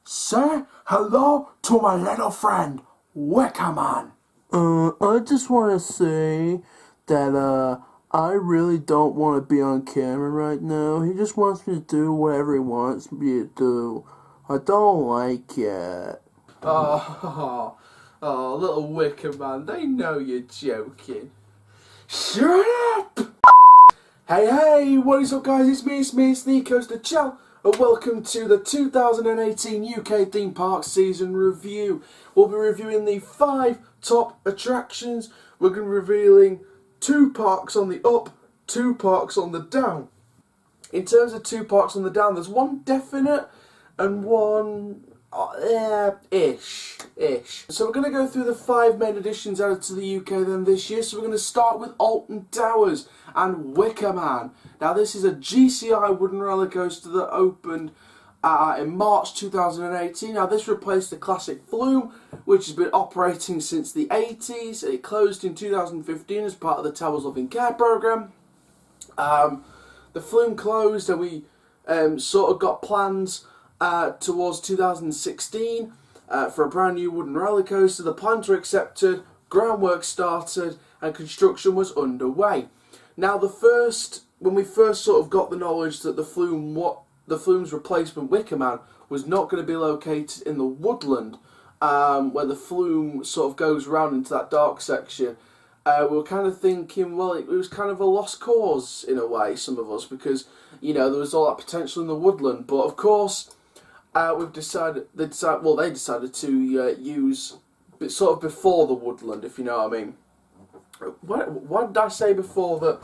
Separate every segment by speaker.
Speaker 1: Say hello to my little friend, Wickerman.
Speaker 2: I just want to say that, I really don't want to be on camera right now. He just wants me to do whatever he wants me to do. I don't like it.
Speaker 3: Oh, little Wickerman, they know you're joking.
Speaker 1: Shut up!
Speaker 3: Hey, what is up guys, it's me, Sneakos the Chell, and welcome to the 2018 UK Theme Park Season Review. We'll be reviewing the 5 top attractions. We're going to be revealing 2 parks on the up, 2 parks on the down. In terms of 2 parks on the down, there's one definite and one ish. So we're going to go through the 5 main additions added to the UK then this year. So we're going to start with Alton Towers and Wickerman. Now this is a GCI wooden roller coaster that opened in March 2018. Now this replaced the classic Flume, which has been operating since the 80s. It closed in 2015 as part of the Towers Loving Care programme. The Flume closed and we sort of got plans towards 2016 for a brand new wooden roller coaster. The plans were accepted, groundwork started, and construction was underway. Now, when we first sort of got the knowledge that the Flume's replacement Wickerman was not going to be located in the woodland, where the Flume sort of goes round into that dark section, we were kind of thinking, well, it was kind of a lost cause in a way, some of us, because you know there was all that potential in the woodland. But of course, they decided to use sort of before the woodland, if you know what I mean. What did I say before that?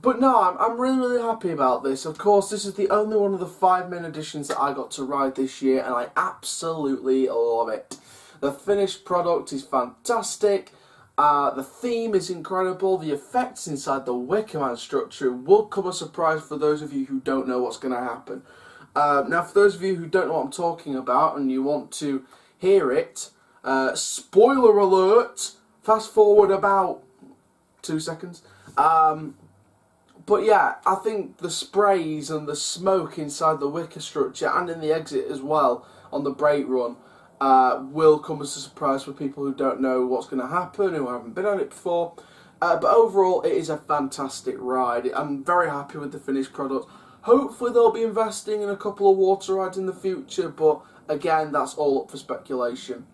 Speaker 3: But no, I'm really happy about this. Of course, this is the only one of the 5 main additions that I got to ride this year, and I absolutely love it. The finished product is fantastic. The theme is incredible. The effects inside the Wickerman structure will come as a surprise for those of you who don't know what's going to happen. Now, for those of you who don't know what I'm talking about and you want to hear it, spoiler alert, fast forward about 2 seconds. But yeah, I think the sprays and the smoke inside the wicker structure and in the exit as well on the brake run will come as a surprise for people who don't know what's going to happen, who haven't been on it before. But overall, it is a fantastic ride. I'm very happy with the finished product. Hopefully they'll be investing in a couple of water rides in the future, but again, that's all up for speculation.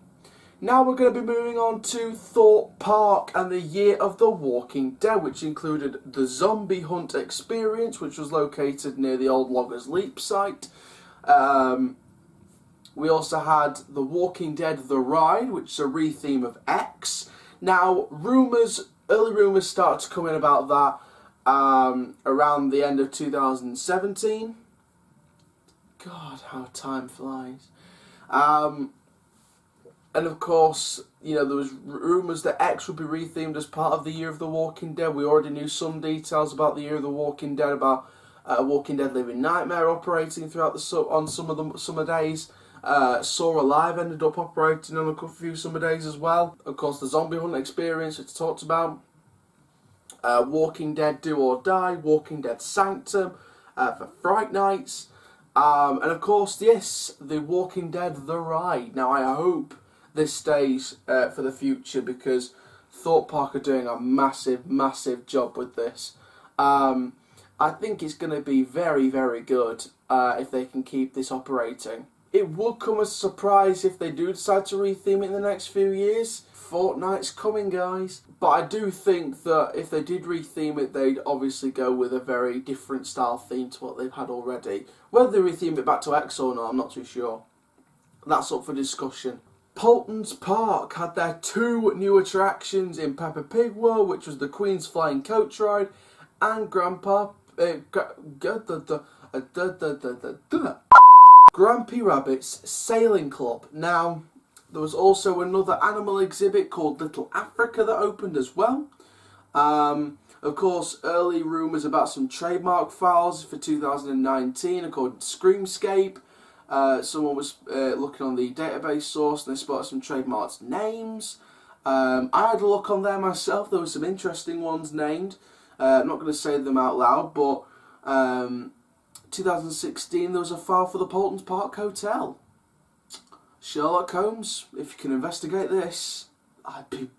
Speaker 3: Now we're going to be moving on to Thorpe Park and the Year of the Walking Dead, which included the Zombie Hunt experience, which was located near the old Loggers Leap site. We also had The Walking Dead The Ride, which is a re-theme of X. Now, early rumours started to come in about that around the end of 2017. God, how time flies. And of course, you know, there was rumours that X would be rethemed as part of the Year of the Walking Dead. We already knew some details about the Year of the Walking Dead, about Walking Dead Living Nightmare operating throughout on some of the summer days. Saw Alive ended up operating on a few summer days as well. Of course, the Zombie Hunt experience, which I talked about. Walking Dead Do or Die, Walking Dead Sanctum for Fright Nights. And of course, yes, The Walking Dead The Ride. Now, I hope this stays for the future because Thorpe Park are doing a massive job with this. I think it's going to be very good if they can keep this operating. It would come as a surprise if they do decide to retheme it in the next few years. Fortnite's coming, guys. But I do think that if they did retheme it, they'd obviously go with a very different style theme to what they've had already. Whether they retheme it back to X or not, I'm not too sure. That's up for discussion. Alton Park had their 2 new attractions in Peppa Pig World, which was the Queen's Flying Coach Ride and Grampy Rabbit's Sailing Club. Now, there was also another animal exhibit called Little Africa that opened as well. Of course, early rumours about some trademark files for 2019 according to Screamscape. Someone was looking on the database source and they spotted some trademarked names. I had a look on there myself. There were some interesting ones named. I'm not going to say them out loud, but 2016 there was a file for the Alton Park Hotel. Sherlock Holmes, if you can investigate this, I'd be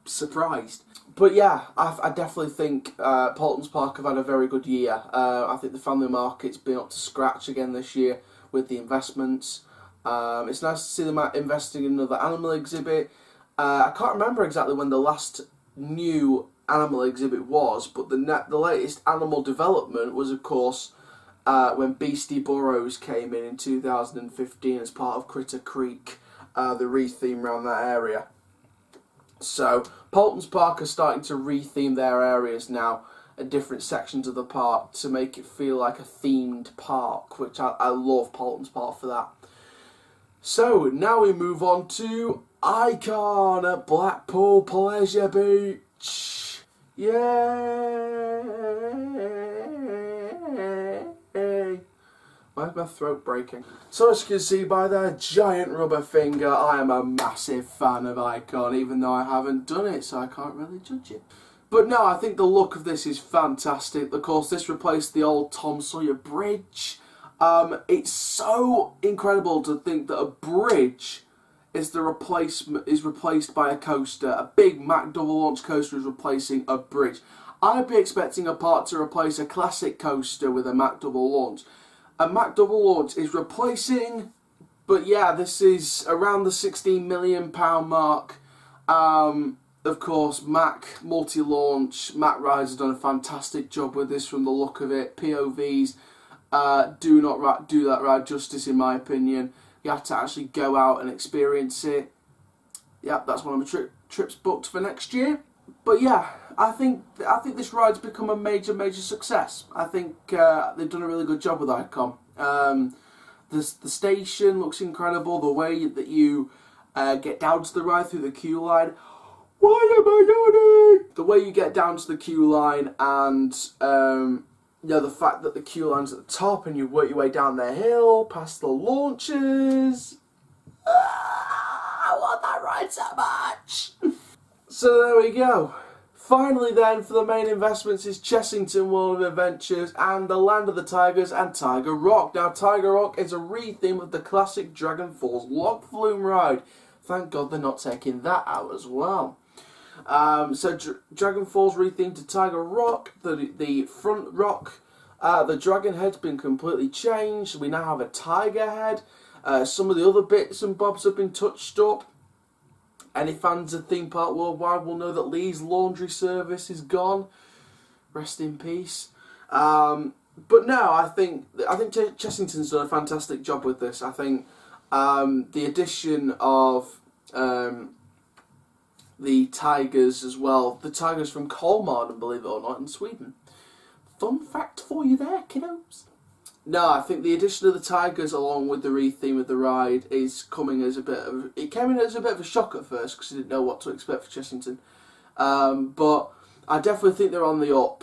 Speaker 3: surprised. But yeah, I definitely think Paulton's Park have had a very good year. I think the family market's been up to scratch again this year with the investments. It's nice to see them investing in another animal exhibit. I can't remember exactly when the last new animal exhibit was, but the latest animal development was, of course, when Beastie Burrows came in 2015 as part of Critter Creek, the re-theme around that area. So Paulton's Park are starting to re-theme their areas now at different sections of the park to make it feel like a themed park, which I love Paulton's Park for that. So now we move on to Icon at Blackpool Pleasure Beach. Yay! Why is my throat breaking? So as you can see by their giant rubber finger, I am a massive fan of Icon, even though I haven't done it, so I can't really judge it. But no, I think the look of this is fantastic. Of course, this replaced the old Tom Sawyer Bridge. It's so incredible to think that a bridge is replaced by a coaster. A big Mack double launch coaster is replacing a bridge. I'd be expecting a park to replace a classic coaster with a Mack double launch. A Mack double launch is replacing, but yeah, this is around the £16 million mark. Of course, Mack multi-launch. Mack Rides have done a fantastic job with this from the look of it. POVs do not do that ride justice, in my opinion. You have to actually go out and experience it. Yep, that's one of my trips booked for next year. But yeah, I think this ride's become a major success. I think they've done a really good job with Icon. The station looks incredible. The way that you get down to the ride through the queue line. Why am I yawning? The way you get down to the queue line and the fact that the queue line's at the top and you work your way down the hill past the launches. I want that ride so much. So there we go. Finally then, for the main investments is Chessington World of Adventures and the Land of the Tigers and Tiger Rock. Now Tiger Rock is a re-theme of the classic Dragon Falls log flume ride. Thank God they're not taking that out as well. So Dragon Falls re-themed to Tiger Rock. The front rock, the dragon head's been completely changed. We now have a tiger head. Some of the other bits and bobs have been touched up. Any fans of Theme Park Worldwide will know that Lee's laundry service is gone. Rest in peace. But no, I think Chessington's done a fantastic job with this. I think the addition of the tigers as well, the tigers from Kolmården, believe it or not, in Sweden. Fun fact for you there, kiddos. No, I think the addition of the tigers along with the re-theme of the ride is coming as it came in as a bit of a shock at first because I didn't know what to expect for Chessington. But I definitely think they're on the up.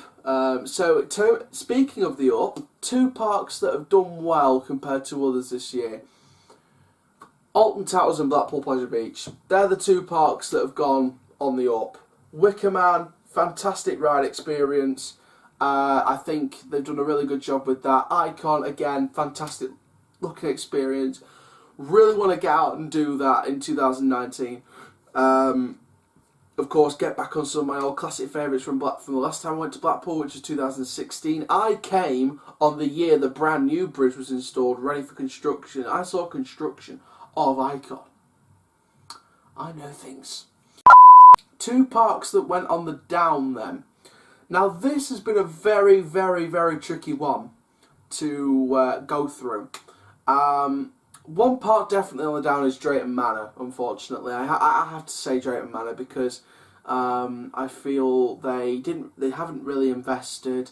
Speaker 3: Speaking of the up, two parks that have done well compared to others this year. Alton Towers and Blackpool Pleasure Beach. They're the two parks that have gone on the up. Wicker Man, fantastic ride experience. I think they've done a really good job with that. Icon, again, fantastic looking experience. Really want to get out and do that in 2019. Of course, get back on some of my old classic favourites from the last time I went to Blackpool, which was 2016. I came on the year the brand new bridge was installed, ready for construction. I saw construction of Icon. I know things. Two parks that went on the down then. Now this has been a very tricky one to go through. One part definitely on the down is Drayton Manor, unfortunately. I have to say Drayton Manor because I feel they haven't really invested.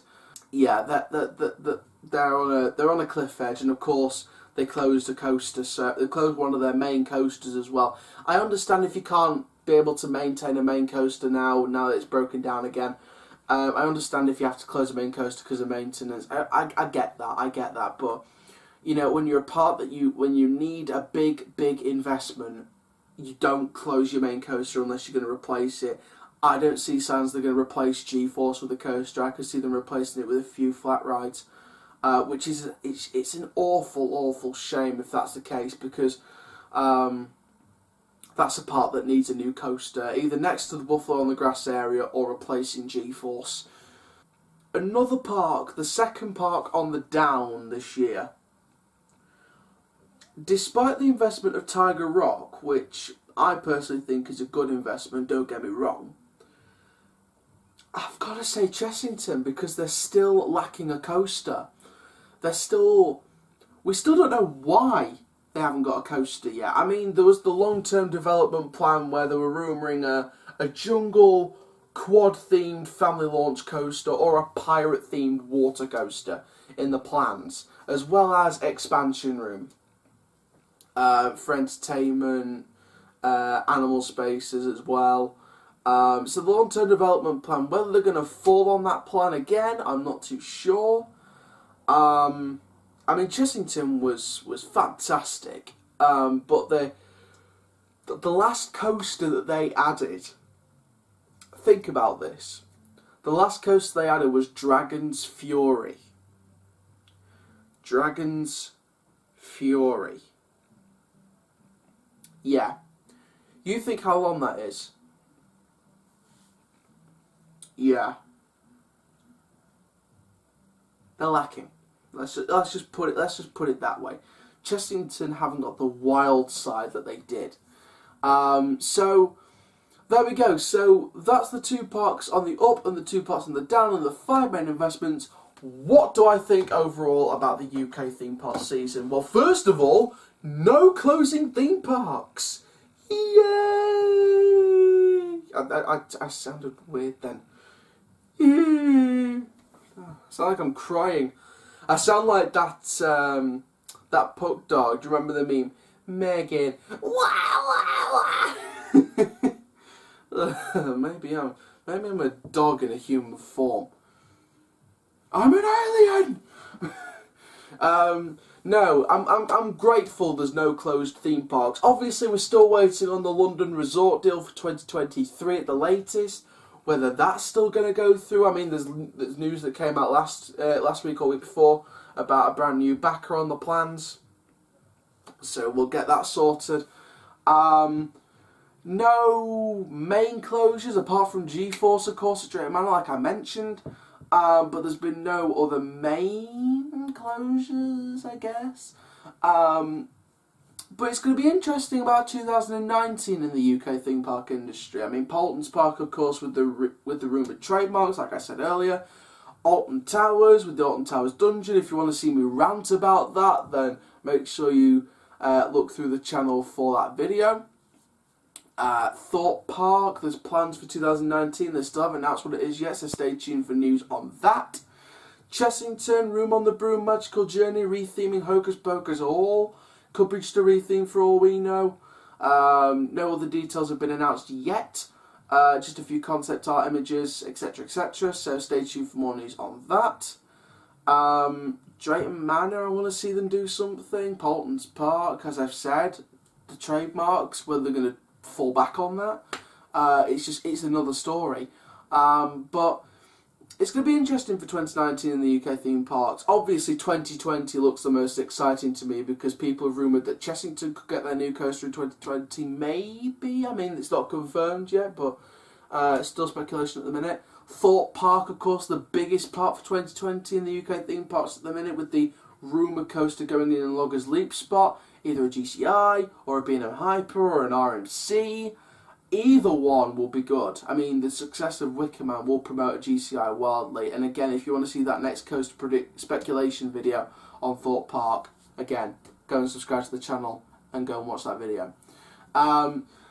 Speaker 3: Yeah, they're on a cliff edge, and of course they closed a coaster, so they closed one of their main coasters as well. I understand if you can't be able to maintain a main coaster now that it's broken down again. I understand if you have to close a main coaster because of maintenance. I get that, but you know, when you're a park when you need a big investment, you don't close your main coaster unless you're going to replace it. I don't see signs they're going to replace G-Force with a coaster. I could see them replacing it with a few flat rides, which is it's an awful shame if that's the case, because That's a park that needs a new coaster, either next to the Buffalo on the Grass area or replacing G-Force. Another park, the second park on the down this year. Despite the investment of Tiger Rock, which I personally think is a good investment, don't get me wrong, I've got to say Chessington, because they're still lacking a coaster. We still don't know why they haven't got a coaster yet. I mean, there was the long-term development plan where they were rumouring a jungle quad-themed family launch coaster or a pirate-themed water coaster in the plans, as well as expansion room for entertainment, animal spaces as well. So the long-term development plan, whether they're going to fall on that plan again, I'm not too sure. I mean, Chessington was fantastic, but the last coaster that they added, think about this, the last coaster they added was Dragon's Fury. Dragon's Fury. Yeah. You think how long that is? Yeah. They're lacking. Let's just put it that way. Chessington haven't got the wild side that they did. So there we go. So that's the two parks on the up and the two parks on the down and the 5 main investments. What do I think overall about the UK theme park season? Well, first of all, no closing theme parks. Yay! I sounded weird then. Yay! I sound like I'm crying. I sound like that that puck dog. Do you remember the meme? Megan. Maybe I'm a dog in a human form. I'm an alien. No, I'm grateful there's no closed theme parks. Obviously, we're still waiting on the London resort deal for 2023 at the latest. Whether that's still going to go through, I mean, there's news that came out last week or week before about a brand new backer on the plans. So we'll get that sorted. No main closures apart from G-Force, of course, at Drayton Manor, like I mentioned. But there's been no other main closures, I guess. But it's going to be interesting about 2019 in the UK theme park industry. I mean, Paulton's Park, of course, with the rumoured trademarks, like I said earlier. Alton Towers with the Alton Towers Dungeon. If you want to see me rant about that, then make sure you look through the channel for that video. Thorpe Park, there's plans for 2019. They still haven't announced what it is yet, so stay tuned for news on that. Chessington, Room on the Broom, Magical Journey, retheming Hocus Pocus Hall. Could be just a retheme for all we know. No other details have been announced yet. Just a few concept art images, etc, etc. So stay tuned for more news on that. Drayton Manor, I want to see them do something. Paulton's Park, as I've said, the trademarks, whether they're going to fall back on that. It's another story. But it's going to be interesting for 2019 in the UK theme parks. Obviously, 2020 looks the most exciting to me because people have rumoured that Chessington could get their new coaster in 2020. Maybe. I mean, it's not confirmed yet, but it's still speculation at the minute. Thorpe Park, of course, the biggest park for 2020 in the UK theme parks at the minute, with the rumoured coaster going in Loggers Leap spot. Either a GCI, or a B&M Hyper, or an RMC. Either one will be good. I mean, the success of Wicker Man will promote a GCI wildly. And again, if you want to see that next coaster speculation video on Thorpe Park, again, go and subscribe to the channel and go and watch that video.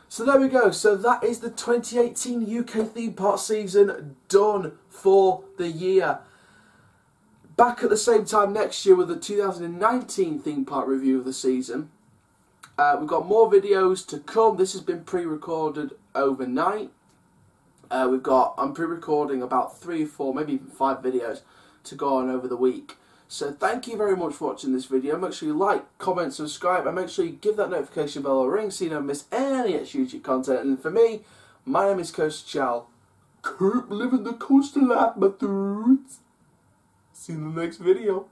Speaker 3: So there we go. So that is the 2018 UK theme park season done for the year. Back at the same time next year with the 2019 theme park review of the season. We've got more videos to come. This has been pre-recorded overnight. I'm pre-recording about 3, 4, maybe even 5 videos to go on over the week. So thank you very much for watching this video. Make sure you like, comment, subscribe, and make sure you give that notification bell a ring so you don't miss any extra YouTube content. And for me, my name is Coaster Chow. Keep living the coaster life, my dudes. See you in the next video.